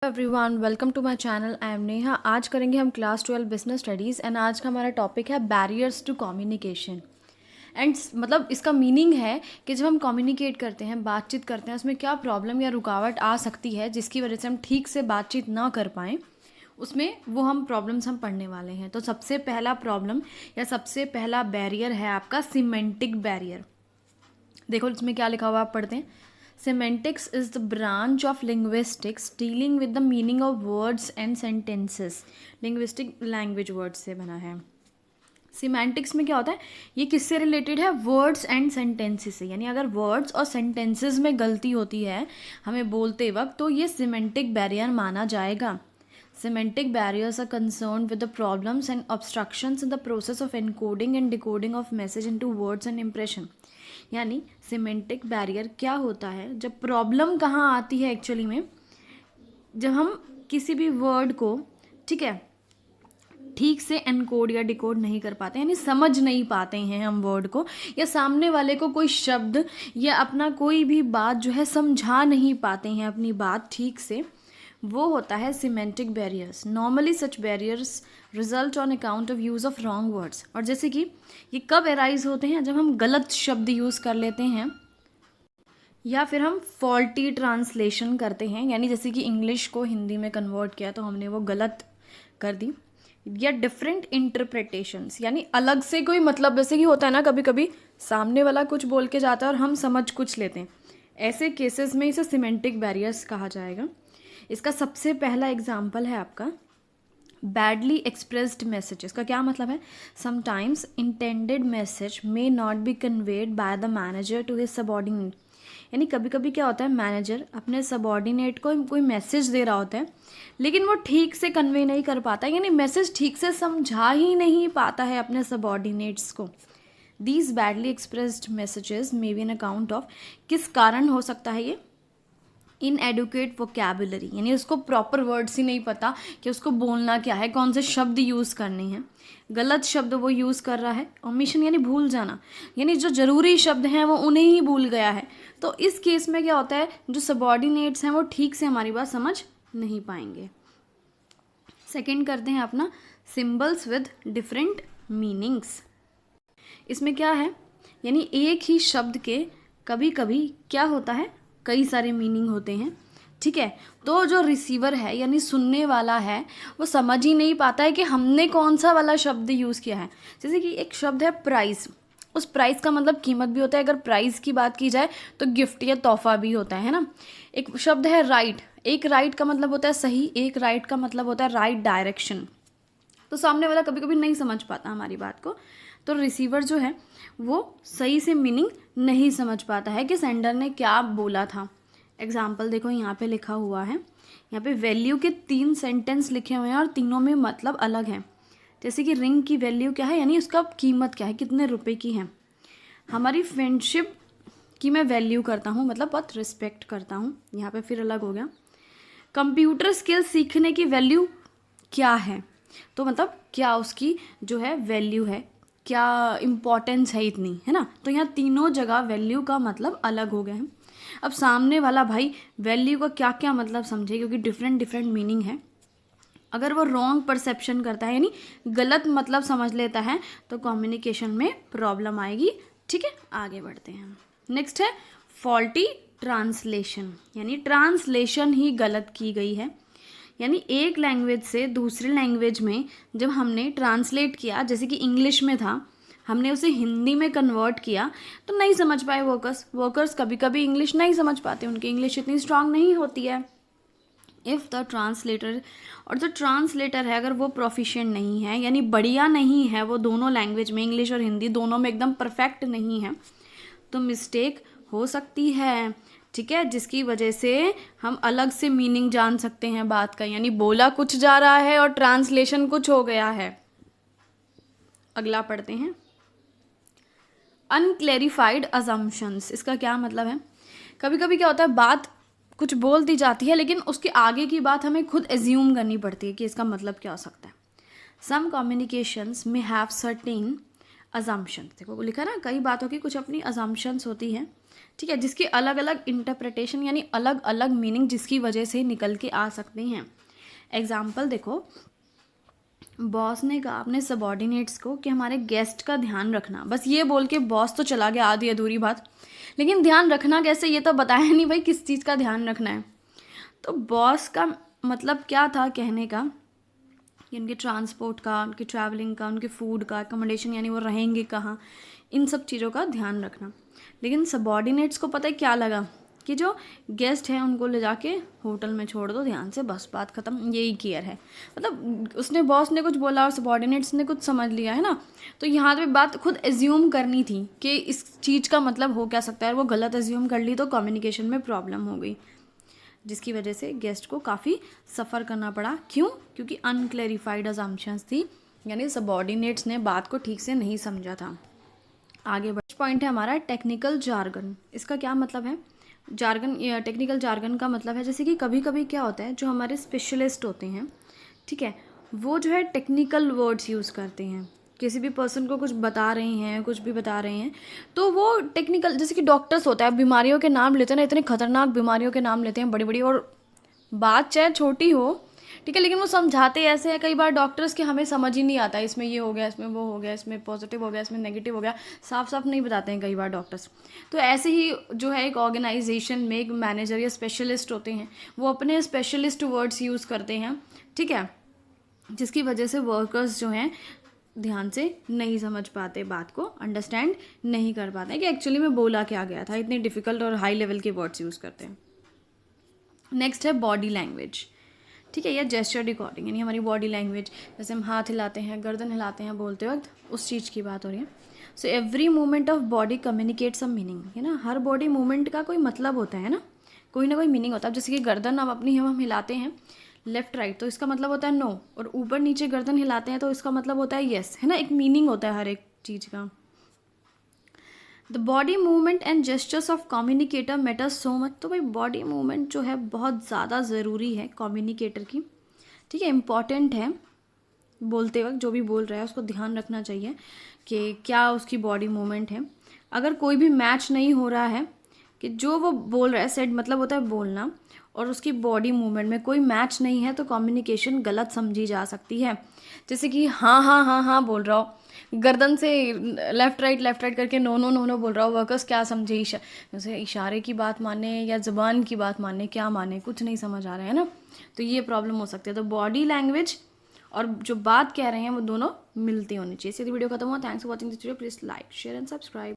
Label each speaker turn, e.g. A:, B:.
A: Everyone, welcome to my channel. I am Neha. आज करेंगे हम क्लास 12 बिजनेस स्टडीज़ एंड आज का हमारा टॉपिक है बैरियर्स टू कम्युनिकेशन। एंड मतलब इसका मीनिंग है कि जब हम कम्युनिकेट करते हैं, बातचीत करते हैं, उसमें क्या प्रॉब्लम या रुकावट आ सकती है जिसकी वजह से हम ठीक से बातचीत ना कर पाएँ, उसमें वो हम प्रॉब्लम्स हम पढ़ने वाले हैं। तो सबसे पहला प्रॉब्लम या सबसे पहला बैरियर है आपका सिमेंटिक बैरियर। देखो इसमें क्या लिखा हुआ, आप पढ़ते हैं। Semantics is the branch of linguistics dealing with the meaning of words and sentences. Linguistic language words से बना है। Semantics में क्या होता है, ये किससे रिलेटेड है? वर्ड्स एंड सेंटेंसेस से। यानी अगर वर्ड्स और सेंटेंसेस में गलती होती है हमें बोलते वक्त, तो ये सिमेंटिक बैरियर माना जाएगा। Semantic barriers are concerned with the problems and obstructions in the process of encoding and decoding of message into words and impression. यानी सिमेंटिक बैरियर क्या होता है, जब प्रॉब्लम कहाँ आती है एक्चुअली में, जब हम किसी भी वर्ड को ठीक है ठीक से एनकोड या डिकोड नहीं कर पाते, यानी समझ नहीं पाते हैं हम वर्ड को, या सामने वाले को कोई शब्द या अपना कोई भी बात जो है समझा नहीं पाते हैं अपनी बात ठीक से, वो होता है semantic barriers. Normally such barriers result on account of use of wrong words. और जैसे कि ये कब एराइज होते हैं, जब हम गलत शब्द यूज़ कर लेते हैं या फिर हम फॉल्टी ट्रांसलेशन करते हैं, यानी जैसे कि इंग्लिश को हिंदी में कन्वर्ट किया तो हमने वो गलत कर दी, या डिफरेंट इंटरप्रिटेशंस, यानी अलग से कोई मतलब, जैसे कि होता है ना कभी कभी सामने वाला कुछ बोल के जाता है और हम समझ कुछ लेते हैं, ऐसे केसेस में इसे सिमेंटिक बैरियर्स कहा जाएगा। इसका सबसे पहला एग्जाम्पल है आपका बैडली एक्सप्रेस्ड मैसेजेस का। क्या मतलब है? Sometimes intended message may not be conveyed by the manager to his subordinate. यानी कभी कभी क्या होता है, मैनेजर अपने सबॉर्डिनेट को कोई मैसेज दे रहा होता है लेकिन वो ठीक से कन्वे नहीं कर पाता, यानी मैसेज ठीक से समझा ही नहीं पाता है अपने सबॉर्डिनेट्स को। These badly expressed messages may be an account of, किस कारण हो सकता है ये? इनएडुकेट वोकैबुलरी, यानी उसको प्रॉपर वर्ड्स ही नहीं पता कि उसको बोलना क्या है, कौन से शब्द यूज़ करने हैं, गलत शब्द वो यूज़ कर रहा है। ओमिशन यानी भूल जाना, यानी जो ज़रूरी शब्द हैं वो उन्हें ही भूल गया है। तो इस केस में क्या होता है, जो सबॉर्डिनेट्स हैं वो ठीक से हमारी बात समझ नहीं पाएंगे। सेकेंड करते हैं अपना सिम्बल्स विद डिफरेंट मीनिंग्स। इसमें क्या है, यानी एक ही शब्द के कभी कभी क्या होता है, कई सारे मीनिंग होते हैं, ठीक है। तो जो रिसीवर है यानी सुनने वाला है वो समझ ही नहीं पाता है कि हमने कौन सा वाला शब्द यूज़ किया है। जैसे कि एक शब्द है प्राइस, उस प्राइस का मतलब कीमत भी होता है, अगर प्राइस की बात की जाए तो गिफ्ट या तोहफा भी होता है ना। एक शब्द है राइट, एक राइट का मतलब होता है सही, एक राइट का मतलब होता है राइट डायरेक्शन। तो सामने वाला कभी कभी नहीं समझ पाता हमारी बात को, तो रिसीवर जो है वो सही से मीनिंग नहीं समझ पाता है कि सेंडर ने क्या बोला था। एग्जाम्पल देखो यहाँ पे लिखा हुआ है, यहाँ पे वैल्यू के 3 सेंटेंस लिखे हुए हैं और तीनों में मतलब अलग है। जैसे कि रिंग की वैल्यू क्या है, यानी उसका कीमत क्या है, कितने रुपए की है। हमारी फ्रेंडशिप की मैं वैल्यू करता हूँ, मतलब बहुत रिस्पेक्ट करता हूँ, यहाँ पे फिर अलग हो गया। कंप्यूटर स्किल सीखने की वैल्यू क्या है, तो मतलब क्या उसकी जो है वैल्यू है, क्या इम्पोर्टेंस है इतनी, है ना। तो यहाँ तीनों जगह वैल्यू का मतलब अलग हो गया है। अब सामने वाला भाई वैल्यू का क्या क्या मतलब समझे, क्योंकि डिफरेंट डिफरेंट मीनिंग है। अगर वो रॉन्ग परसेप्शन करता है यानी गलत मतलब समझ लेता है तो कम्युनिकेशन में प्रॉब्लम आएगी, ठीक है। आगे बढ़ते हैं। नेक्स्ट है फॉल्टी ट्रांसलेशन, यानी ट्रांसलेशन ही गलत की गई है। यानी एक लैंग्वेज से दूसरी लैंग्वेज में जब हमने ट्रांसलेट किया, जैसे कि इंग्लिश में था हमने उसे हिंदी में कन्वर्ट किया, तो नहीं समझ पाए वर्कर्स कभी कभी इंग्लिश नहीं समझ पाते, उनकी इंग्लिश इतनी स्ट्रांग नहीं होती है। इफ़ द ट्रांसलेटर, और जो ट्रांसलेटर है अगर वो प्रोफिशिएंट नहीं है, यानी बढ़िया नहीं है, वो दोनों लैंग्वेज में इंग्लिश और हिंदी दोनों में एकदम परफेक्ट नहीं है, तो मिस्टेक हो सकती है, ठीक है, जिसकी वजह से हम अलग से मीनिंग जान सकते हैं बात का, यानी बोला कुछ जा रहा है और ट्रांसलेशन कुछ हो गया है। अगला पढ़ते हैं अनक्लैरिफाइड अजम्पशंस। इसका क्या मतलब है, कभी कभी क्या होता है बात कुछ बोल दी जाती है लेकिन उसके आगे की बात हमें खुद एज्यूम करनी पड़ती है कि इसका मतलब क्या हो सकता है। सम कम्युनिकेशंस में हैव सर्टेन अजम्पशंस, देखो लिखा ना, कई बातों की कुछ अपनी अजम्पशंस होती हैं, ठीक है, जिसकी अलग अलग इंटरप्रिटेशन यानी अलग अलग मीनिंग जिसकी वजह से निकल के आ सकते हैं। एग्जाम्पल देखो, बॉस ने कहा अपने सबॉर्डिनेट्स को कि हमारे गेस्ट का ध्यान रखना। बस ये बोल के बॉस तो चला गया, आधी अधूरी बात, लेकिन ध्यान रखना कैसे ये तो बताया नहीं भाई, किस चीज़ का ध्यान रखना है। तो बॉस का मतलब क्या था कहने का कि उनके ट्रांसपोर्ट का, उनकी ट्रैवलिंग का, उनके फूड का, अकोमोडेशन यानी वो रहेंगे कहाँ, इन सब चीज़ों का ध्यान रखना। लेकिन सबॉर्डिनेट्स को पता है क्या लगा कि जो गेस्ट हैं उनको ले जाके होटल में छोड़ दो ध्यान से, बस बात ख़त्म, यही केयर है। मतलब उसने, बॉस ने कुछ बोला और सबॉर्डिनेट्स ने कुछ समझ लिया है ना। तो यहाँ पे बात खुद एज्यूम करनी थी कि इस चीज़ का मतलब हो क्या सकता है, वो गलत एज्यूम कर ली तो कम्युनिकेशन में प्रॉब्लम हो गई, जिसकी वजह से गेस्ट को काफ़ी सफ़र करना पड़ा। क्यों? क्योंकि अनक्लैरिफाइड अजम्पशंस थी, यानी सबॉर्डिनेट्स ने बात को ठीक से नहीं समझा था। आगे पॉइंट है हमारा टेक्निकल जार्गन। इसका क्या मतलब है? जार्गन, टेक्निकल जार्गन का मतलब है जैसे कि कभी कभी क्या होता है, जो हमारे स्पेशलिस्ट होते हैं, ठीक है, वो जो है टेक्निकल वर्ड्स यूज़ करते हैं। किसी भी पर्सन को कुछ बता रहे हैं, कुछ भी बता रहे हैं, तो वो टेक्निकल, जैसे कि डॉक्टर्स होता है, बीमारियों के नाम लेते हैं ना, इतने खतरनाक बीमारियों के नाम लेते हैं बड़ी बड़ी, और बात चाहे छोटी हो, ठीक है, लेकिन वो समझाते ऐसे हैं कई बार डॉक्टर्स कि हमें समझ ही नहीं आता, इसमें ये हो गया, इसमें वो हो गया, इसमें पॉजिटिव हो गया, इसमें नेगेटिव हो गया, साफ साफ नहीं बताते हैं कई बार डॉक्टर्स। तो ऐसे ही जो है एक ऑर्गेनाइजेशन में एक मैनेजर या स्पेशलिस्ट होते हैं, वो अपने स्पेशलिस्ट वर्ड्स यूज़ करते हैं, ठीक है, जिसकी वजह से वर्कर्स जो हैं ध्यान से नहीं समझ पाते, बात को अंडरस्टैंड नहीं कर पाते कि एक्चुअली में बोला क्या गया था, इतने डिफ़िकल्ट और हाई लेवल के वर्ड्स यूज़ करते हैं। नेक्स्ट है बॉडी लैंग्वेज, ठीक है, या जेस्चर रिकॉर्डिंग, यानी हमारी बॉडी लैंग्वेज, जैसे हम हाथ हिलाते हैं, गर्दन हिलाते हैं बोलते वक्त, उस चीज़ की बात हो रही है। So every movement of body communicate some meaning, है ना, हर बॉडी मूवमेंट का कोई मतलब होता है ना कोई मीनिंग होता है। अब जैसे कि गर्दन हम अपनी हम हिलाते हैं लेफ्ट राइट, तो इसका मतलब होता है नो, और ऊपर नीचे गर्दन हिलाते हैं तो इसका मतलब होता है येस, है ना, एक मीनिंग होता है हर एक चीज़ का। The body movement and gestures of communicator matter so much. तो भाई बॉडी मूवमेंट जो है बहुत ज़्यादा ज़रूरी है कम्युनिकेटर की, ठीक है, इम्पॉर्टेंट है। बोलते वक्त जो भी बोल रहा है उसको ध्यान रखना चाहिए कि क्या उसकी बॉडी मूवमेंट है। अगर कोई भी मैच नहीं हो रहा है कि जो वो बोल रहा है, सेड मतलब होता है बोलना, और उसकी बॉडी मूवमेंट में कोई मैच नहीं है, तो कम्युनिकेशन गलत समझी जा सकती है। जैसे कि हाँ हाँ हाँ हाँ बोल रहा हो, गर्दन से लेफ़्ट राइट करके नो नो नो नो बोल रहा हो, वर्कर्स क्या समझे, जैसे इशारे की बात माने या ज़ुबान की बात माने, क्या माने, कुछ नहीं समझ आ रहा है ना, तो ये प्रॉब्लम हो सकती है। तो बॉडी लैंग्वेज और जो बात कह रहे हैं वो दोनों मिलती होनी चाहिए। यदि वीडियो खत्म हुआ, thanks for watching this video, please like share and subscribe.